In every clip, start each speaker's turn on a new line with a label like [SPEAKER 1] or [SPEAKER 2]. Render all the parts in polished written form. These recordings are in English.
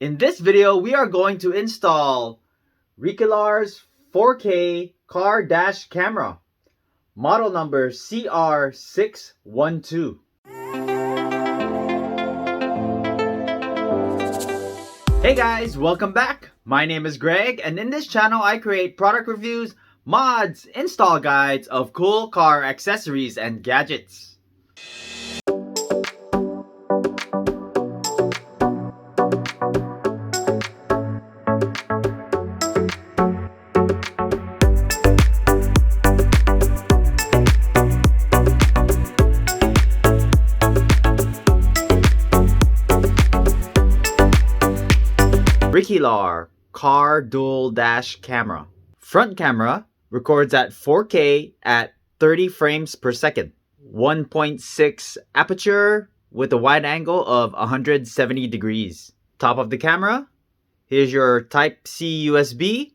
[SPEAKER 1] In this video, we are going to install Ricilar's 4K car dash camera, model number CR612. Hey guys, welcome back. My name is Greg, and in this channel I create product reviews, mods, install guides of cool car accessories and gadgets. Ricilar car dual dash camera. Front camera records at 4K at 30 frames per second. 1.6 aperture with a wide angle of 170 degrees. Top of the camera, here's your Type-C USB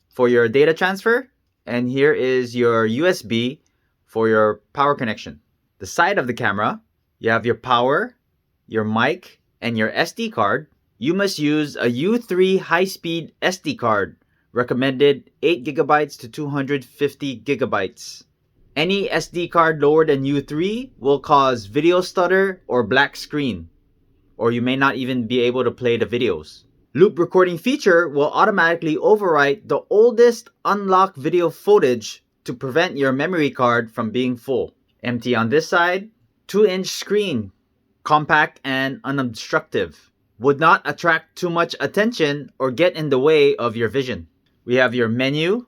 [SPEAKER 1] for your data transfer, and here is your USB for your power connection. The side of the camera, you have your power, your mic, and your SD card. You must use a U3 high-speed SD card, recommended 8 GB to 250 GB. Any SD card lower than U3 will cause video stutter or black screen, or you may not even be able to play the videos. Loop recording feature will automatically overwrite the oldest unlocked video footage to prevent your memory card from being full. Empty on this side, 2-inch screen, compact and unobstructive. Would not attract too much attention or get in the way of your vision. We have your menu,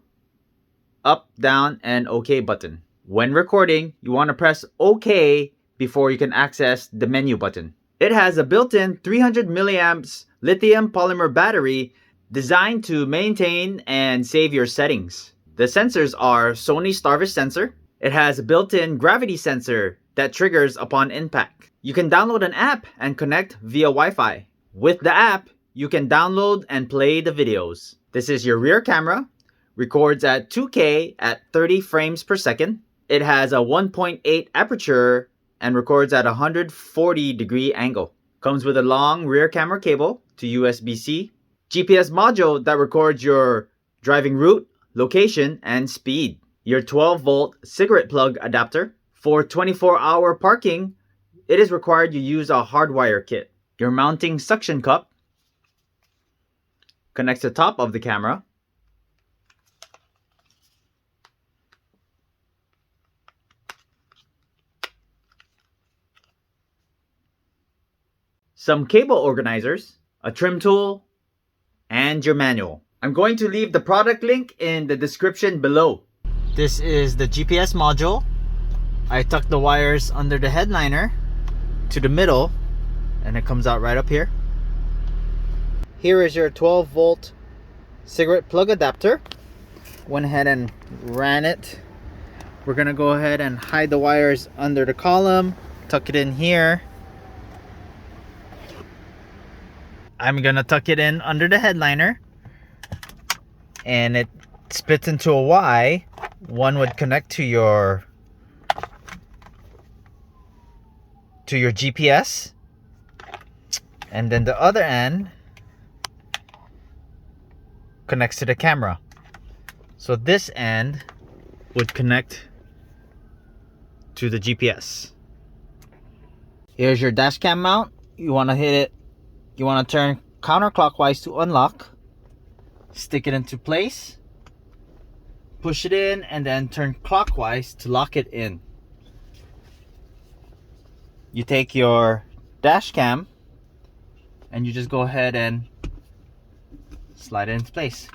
[SPEAKER 1] up, down, and OK button. When recording, you want to press OK before you can access the menu button. It has a built-in 300 milliamps lithium polymer battery designed to maintain and save your settings. The sensors are Sony Starfish sensor. It has a built-in gravity sensor that triggers upon impact. You can download an app and connect via Wi-Fi. With the app, you can download and play the videos. This is your rear camera, records at 2K at 30 frames per second. It has a 1.8 aperture and records at 140 degree angle. Comes with a long rear camera cable to USB-C. GPS module that records your driving route, location, and speed. Your 12-volt cigarette plug adapter. For 24-hour parking, it is required you use a hardwire kit. Your mounting suction cup connects the top of the camera. Some cable organizers, a trim tool, and your manual. I'm going to leave the product link in the description below. This is the GPS module. I tucked the wires under the headliner to the middle, and it comes out right up here. Here is your 12-volt cigarette plug adapter. Went ahead and ran it. We're gonna go ahead and hide the wires under the column, tuck it in here. I'm gonna tuck it in under the headliner, and it splits into a Y. One would connect to your GPS, and then the other end connects to the camera. So this end would connect to the GPS. Here's your dash cam mount. You want to hit it, you want to turn counterclockwise to unlock, stick it into place, push it in, and then turn clockwise to lock it in. You take your dash cam and you just go ahead and slide it into place.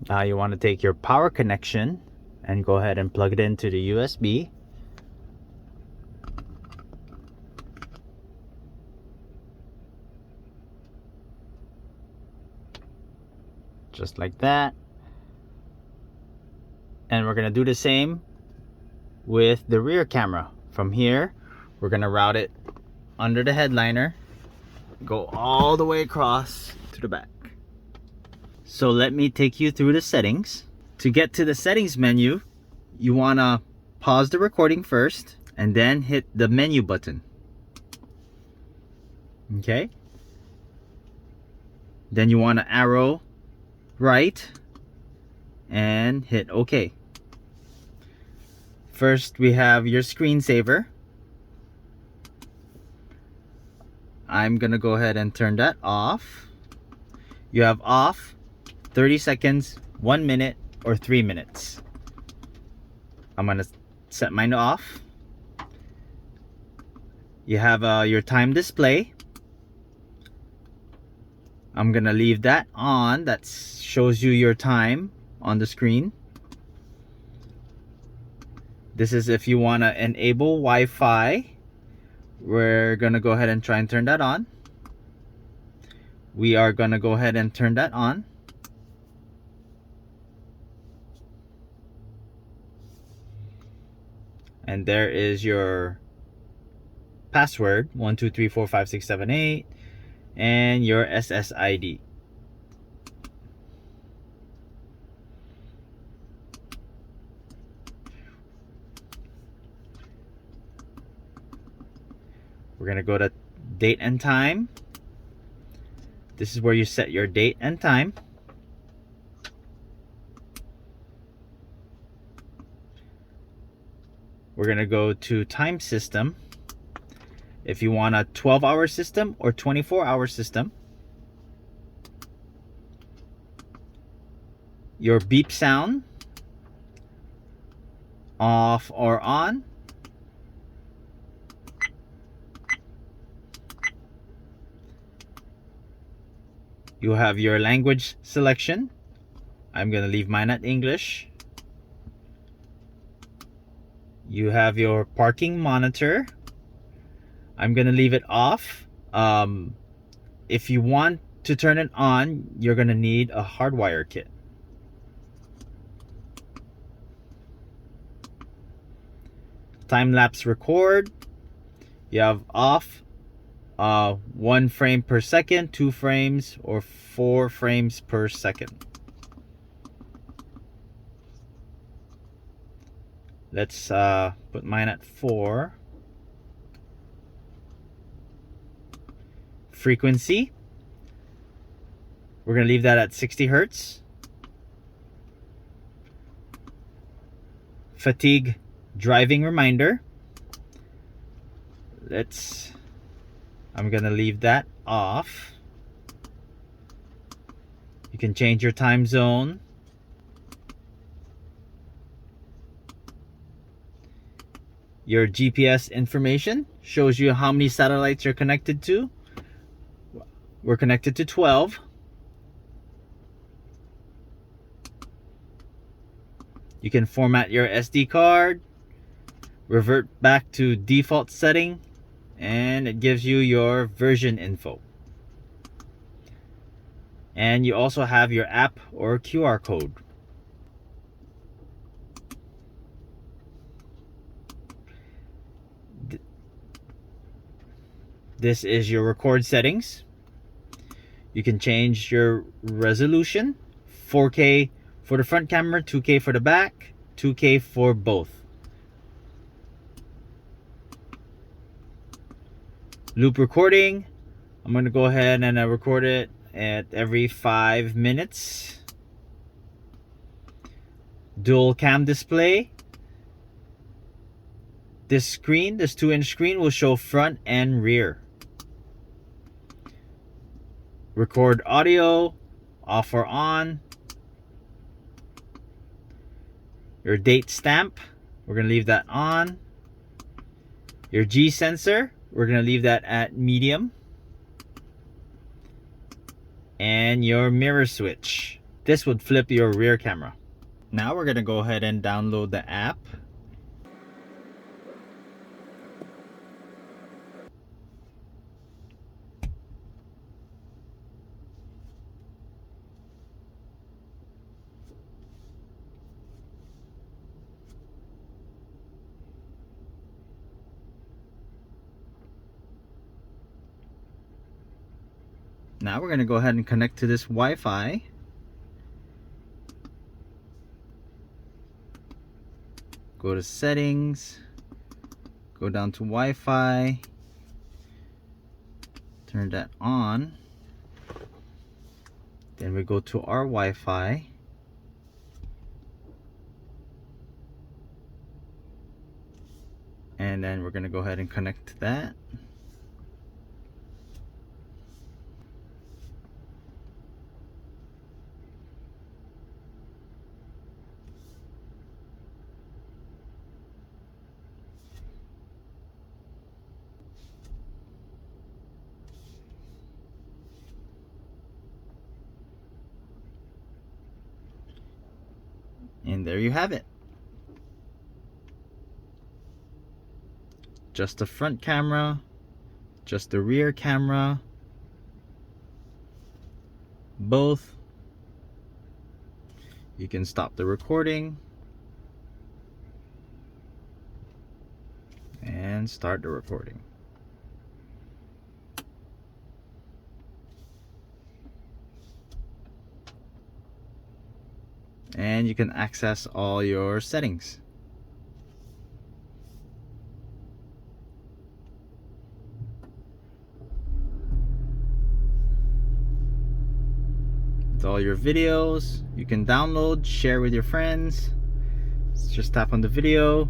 [SPEAKER 1] Now you want to take your power connection and go ahead and plug it into the USB. Just like that. And we're going to do the same with the rear camera. From here, we're going to route it under the headliner, go all the way across to the back. So let me take you through the settings. To get to the settings menu, you want to pause the recording first and then hit the menu button. Okay, Then you want to arrow right and hit OK. First, we have your screensaver. I'm gonna go ahead and turn that off. You have off, 30 seconds, 1 minute, or 3 minutes. I'm gonna set mine off. You have your time display. I'm gonna leave that on. That shows you your time on the screen. This is if you want to enable Wi-Fi. We're gonna go ahead and try and turn that on. We are gonna go ahead and turn that on. And there is your password, 1234567 and your SSID. We're gonna go to date and time. This is where you set your date and time. We're gonna go to time system. If you want a 12-hour system or 24-hour system. Your beep sound, off or on. You have your language selection. I'm gonna leave mine at English. You have your parking monitor. I'm gonna leave it off. If you want to turn it on, you're gonna need a hardwire kit. Time-lapse record. You have off, 1 frame per second, 2 frames, or 4 frames per second. Let's put mine at 4. Frequency, we're going to leave that at 60 Hertz. Fatigue driving reminder, I'm going to leave that off. You can change your time zone. Your GPS information shows you how many satellites you're connected to. We're connected to 12. You can format your SD card, revert back to default setting, and it gives you your version info. And you also have your app or QR code. This is your record settings. You can change your resolution, 4K for the front camera, 2K for the back, 2K for both. Loop recording, I'm going to go ahead and record it at every 5 minutes. Dual cam display. This 2-inch screen will show front and rear. Record audio, off or on. Your date stamp, we're going to leave that on. Your G sensor, we're going to leave that at medium. And your mirror switch, this would flip your rear camera. Now we're going to go ahead and download the app. Now we're going to go ahead and connect to this Wi-Fi. Go to settings, go down to Wi-Fi, turn that on. Then we go to our Wi-Fi. And then we're going to go ahead and connect to that. And there you have it. Just the front camera, just the rear camera, both. You can stop the recording and start the recording. And you can access all your settings. With all your videos, you can download, share with your friends. Just tap on the video.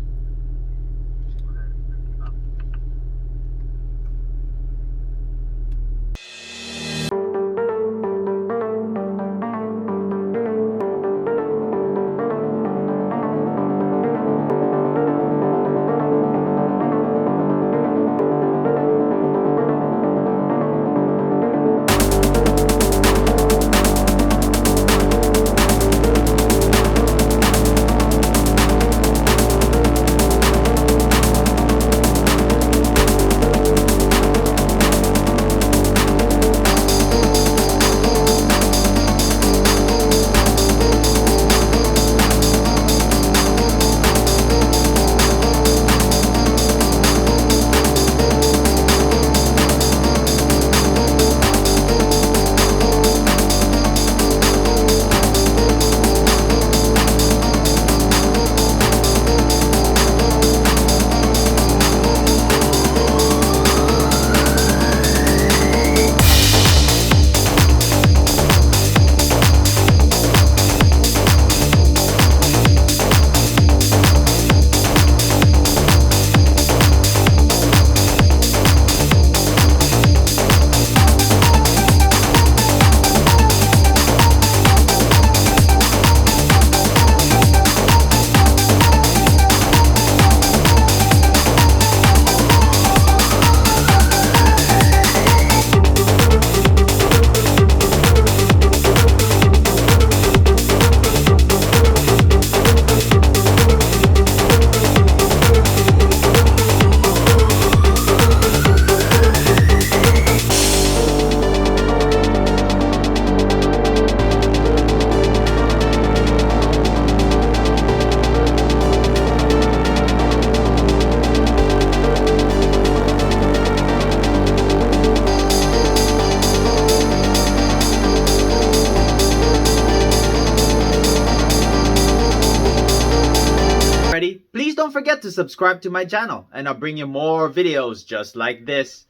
[SPEAKER 1] Please don't forget to subscribe to my channel and I'll bring you more videos just like this.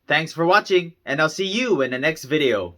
[SPEAKER 1] Thanks for watching and I'll see you in the next video.